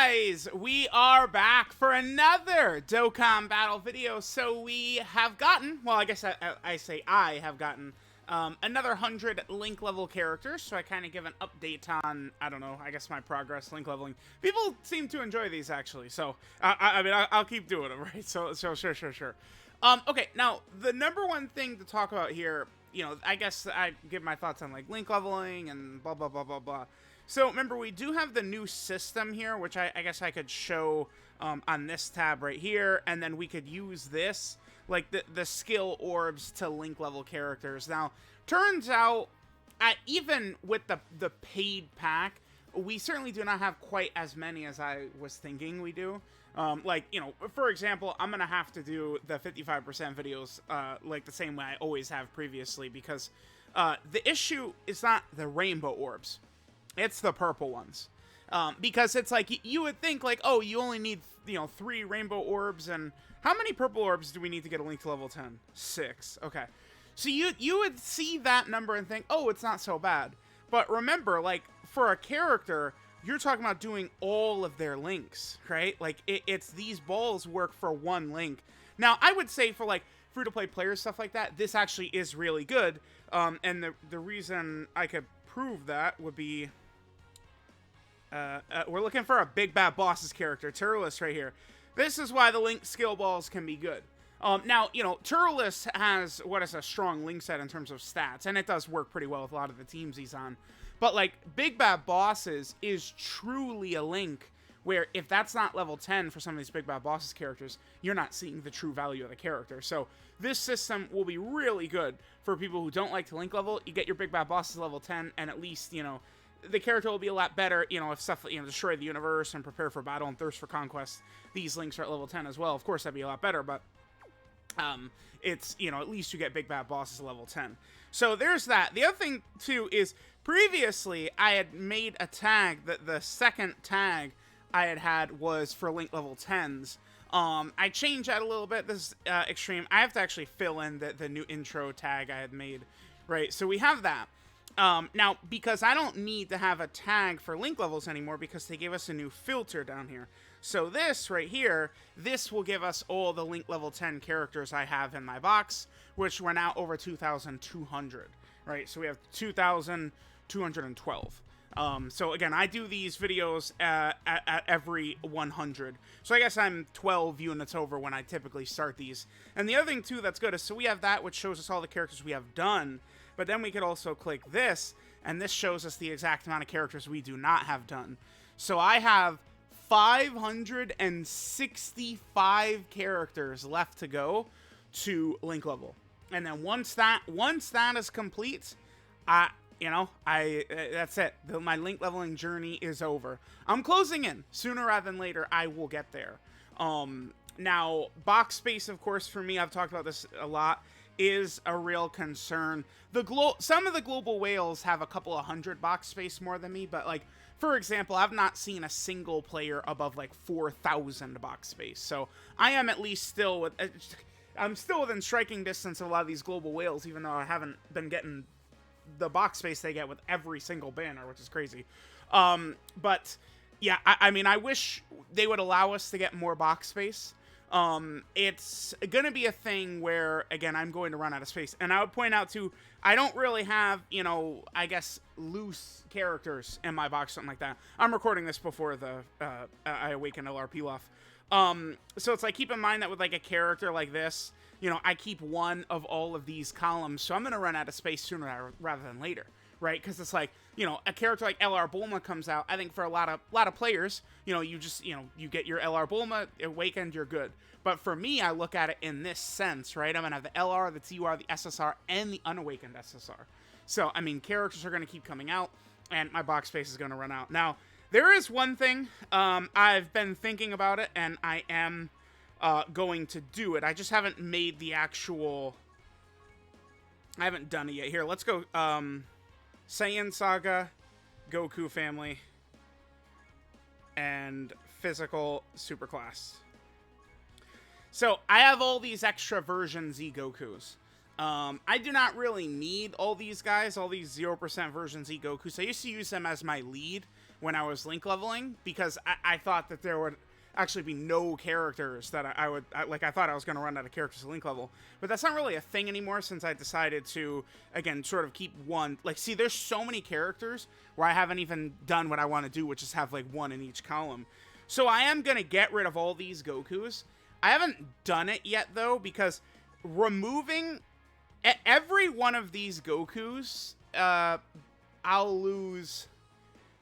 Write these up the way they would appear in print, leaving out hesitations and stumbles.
guys, we are back for another Dokkan battle video. So we have gotten, well, I guess I have gotten another 100 link level characters. So I kind of give an update on, I don't know, I guess my progress link leveling. People seem to enjoy these actually, so I mean I'll keep doing them, right? So sure. Okay, now the number one thing to talk about here, you know, I guess I give my thoughts on like link leveling and blah blah blah blah blah. So remember, we do have the new system here, which I guess I could show on this tab right here, and then we could use this, like the skill orbs to link level characters. Now, turns out, even with the paid pack, we certainly do not have quite as many as I was thinking we do. Like, you know, for example, I'm going to have to do the 55% videos like the same way I always have previously, because the issue is not the rainbow orbs. It's the purple ones. Because it's like, you would think like, oh, you only need, you know, 3 rainbow orbs, and how many purple orbs do we need to get a link to level 10? 6. Okay. So you would see that number and think, oh, it's not so bad. But remember, like, for a character, you're talking about doing all of their links, right? Like, it's these balls work for one link. Now, I would say for, like, free-to-play players, stuff like that, this actually is really good. And the reason I could prove that would be... we're looking for a Big Bad Boss's character, Turles, right here. This is why the link skill balls can be good. Now, you know, Turles has what is a strong link set in terms of stats, and it does work pretty well with a lot of the teams he's on. But, like, Big Bad Bosses is truly a link where if that's not level 10 for some of these Big Bad Bosses characters, you're not seeing the true value of the character. So this system will be really good for people who don't like to link level. You get your Big Bad Bosses level 10, and at least, you know, the character will be a lot better, you know, if stuff, you know, destroy the universe and prepare for battle and thirst for conquest. These links are at level 10 as well. Of course, that'd be a lot better, but it's, you know, at least you get Big Bad Bosses level 10. So there's that. The other thing, too, is previously I had made a tag that the second tag I had was for link level 10s. I changed that a little bit. This is extreme. I have to actually fill in the new intro tag I had made, right? So we have that. Now, because I don't need to have a tag for link levels anymore because they gave us a new filter down here. So this right here, this will give us all the link level 10 characters I have in my box, which we're now over 2,200, right? So we have 2,212. So again, I do these videos at every 100. So I guess I'm 12 units over when I typically start these. And the other thing too that's good is, so we have that, which shows us all the characters we have done. But then we could also click this, and this shows us the exact amount of characters we do not have done. So I have 565 characters left to go to link level. And then once that is complete, that's it. My link leveling journey is over. I'm closing in. Sooner rather than later, I will get there. Now, box space, of course, for me, I've talked about this a lot, is a real concern. Some of the global whales have a couple of 100 box space more than me, but, like, for example, I've not seen a single player above, like, 4,000 box space. So I am at least still I'm still within striking distance of a lot of these global whales, even though I haven't been getting the box space they get with every single banner, which is crazy. But yeah, I mean, I wish they would allow us to get more box space. It's gonna be a thing where, again, I'm going to run out of space. And I would point out, too, I don't really have, you know, I guess, loose characters in my box, something like that. I'm recording this before I awaken LRP Luff. So it's like, keep in mind that with, like, a character like this, you know, I keep one of all of these columns, so I'm gonna run out of space sooner rather than later. Right, because it's like, you know, a character like LR Bulma comes out. I think for a lot of players, you know, you just, you know, you get your LR Bulma awakened, you're good. But for me, I look at it in this sense, right? I'm gonna have the LR, the TUR, the SSR, and the unawakened SSR. So I mean, characters are gonna keep coming out, and my box space is gonna run out. Now, there is one thing I've been thinking about it, and I am going to do it. I just haven't made the actual. I haven't done it yet. Here, let's go. Saiyan Saga, Goku family, and physical superclass. So I have all these extra version Z Gokus. I do not really need all these guys, all these 0% version Z Gokus. I used to use them as my lead when I was link leveling, because I thought that there would actually be no characters that I thought I was going to run out of characters to link level, but that's not really a thing anymore since I decided to, again, sort of keep one. Like, see, there's so many characters where I haven't even done what I want to do, which is have like one in each column. So I am going to get rid of all these Gokus. I haven't done it yet though, because removing every one of these Gokus, I'll lose,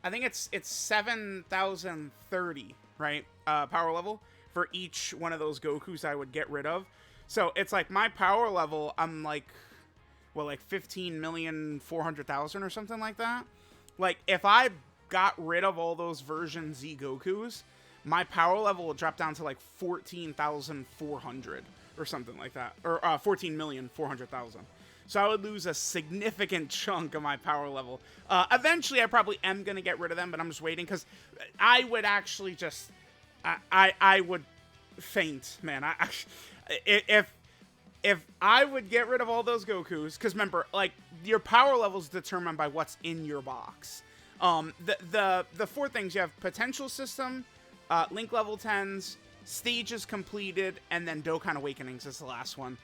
I think it's 7,030, right? Power level for each one of those Gokus I would get rid of. So it's like my power level, I'm like, well, like 15,400,000 or something like that. Like, if I got rid of all those version Z Gokus, my power level will drop down to like 14,400 or something like that, or 14,400,000. So I would lose a significant chunk of my power level. Eventually, I probably am going to get rid of them, but I'm just waiting, because I would actually just, I would faint, man. If I would get rid of all those Gokus, because remember, like, your power level is determined by what's in your box. The four things, you have potential system, link level 10s, stages completed, and then Dokkan Awakenings is the last one.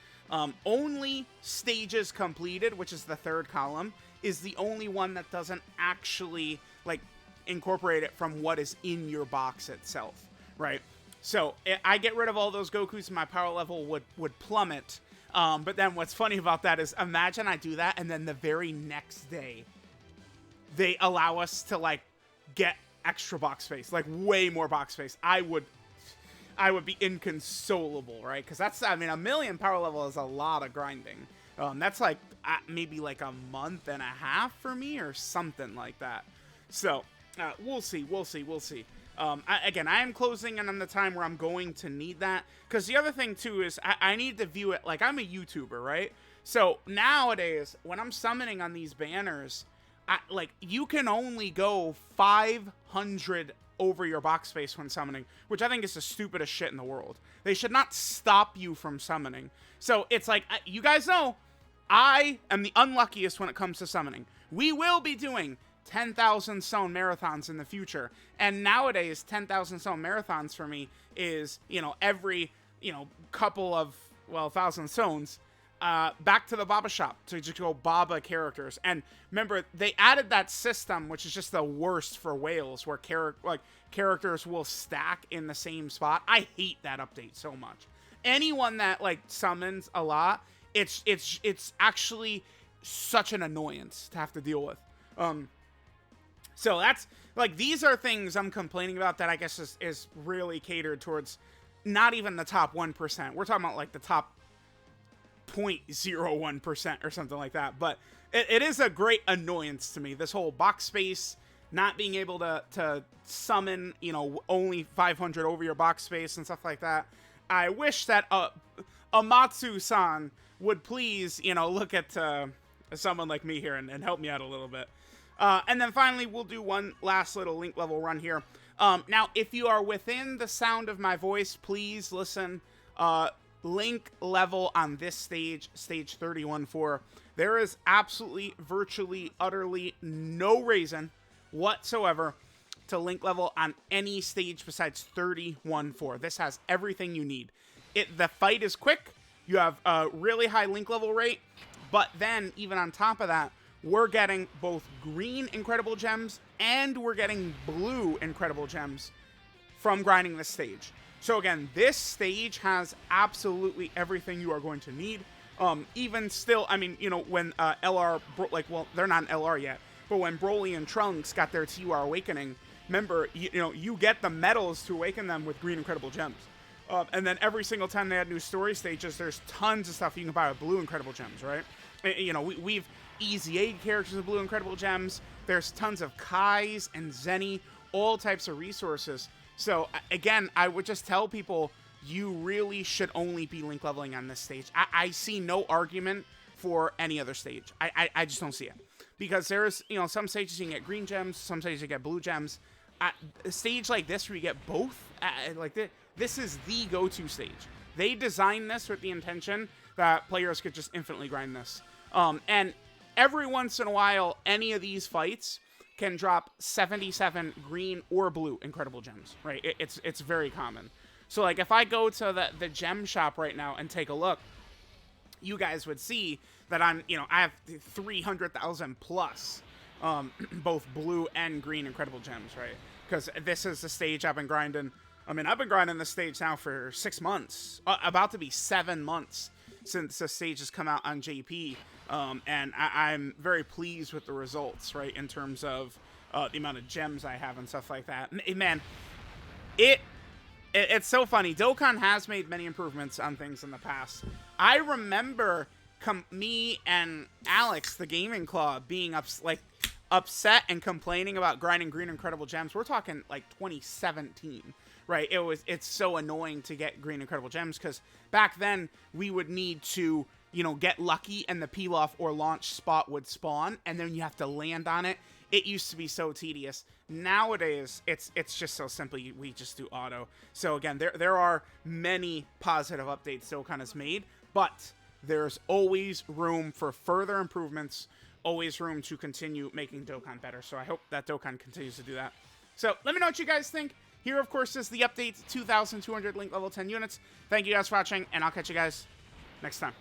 Only stages completed, which is the third column, is the only one that doesn't actually, like, incorporate it from what is in your box itself, right? So I get rid of all those Gokus and my power level would plummet. But then what's funny about that is, imagine I do that and then the very next day they allow us to, like, get extra box space, like way more box space. I would be inconsolable, right? Because that's, I mean, 1,000,000 power level is a lot of grinding. That's like maybe like a month and a half for me or something like that. So we'll see. Again, I am closing in on the time where I'm going to need that. Because the other thing too is I need to view it like I'm a YouTuber, right? So nowadays, when I'm summoning on these banners, like, you can only go 500 over your box space when summoning, which I think is the stupidest shit in the world. They should not stop you from summoning. So it's like, you guys know, I am the unluckiest when it comes to summoning. We will be doing 10,000 stone marathons in the future. And nowadays, 10,000 stone marathons for me is, you know, every, you know, couple of, well, 1,000 stones, back to the Baba shop to just go Baba characters. And remember, they added that system, which is just the worst for whales, where characters will stack in the same spot. I hate that update so much. Anyone that, like, summons a lot, it's actually such an annoyance to have to deal with. So that's, like, these are things I'm complaining about that I guess is really catered towards not even the top 1%. We're talking about, like, the top 0.01% or something like that. But it is a great annoyance to me, this whole box space, not being able to summon, you know, only 500 over your box space and stuff like that. I wish that Amatsu-san would please, you know, look at someone like me here and help me out a little bit. And then finally, we'll do one last little link level run here. Now, if you are within the sound of my voice, please listen. Link level on this stage 31-4. There is absolutely, virtually, utterly no reason whatsoever to link level on any stage besides 31-4. This has everything you need. The fight is quick. You have a really high link level rate, but then even on top of that, we're getting both green incredible gems and we're getting blue incredible gems from grinding this stage. So again, this stage has absolutely everything you are going to need. Even still, I mean, you know, when LR, like, well, they're not an LR yet, but when Broly and Trunks got their TUR Awakening, remember, you know, you get the medals to awaken them with green incredible gems. And then every single time they add new story stages, there's tons of stuff you can buy with blue incredible gems, right? You know, we've easy aid characters with blue incredible gems. There's tons of Kais and Zenny, all types of resources. So again, I would just tell people, you really should only be link leveling on this stage. I see no argument for any other stage. I just don't see it. Because there's, you know, some stages you can get green gems, some stages you get blue gems. A stage like this where you get both, this is the go-to stage. They designed this with the intention that players could just infinitely grind this. And every once in a while, any of these fights can drop 77 green or blue incredible gems, right? It's very common. So, like, if I go to the gem shop right now and take a look, you guys would see that I have 300,000 plus both blue and green incredible gems, right? Because this is the stage I've been grinding. I mean, I've been grinding this stage now for 6 months, about to be 7 months since the stage has come out on JP, and I'm very pleased with the results, right, in terms of the amount of gems I have and stuff like that. Man, it's so funny. Dokkan has made many improvements on things in the past. I remember me and Alex, the gaming club, being upset and complaining about grinding green incredible gems. We're talking like 2017, right? It's so annoying to get green incredible gems because back then we would need to get lucky and the peel off or launch spot would spawn and then you have to land on it. It used to be so tedious. Nowadays, it's just so simple. We just do auto. So again, there are many positive updates Dokkan has made, but there's always room for further improvements, always room to continue making Dokkan better. So I hope that Dokkan continues to do that. So let me know what you guys think. Here, of course, is the update, 2,200 link level 10 units. Thank you guys for watching, and I'll catch you guys next time.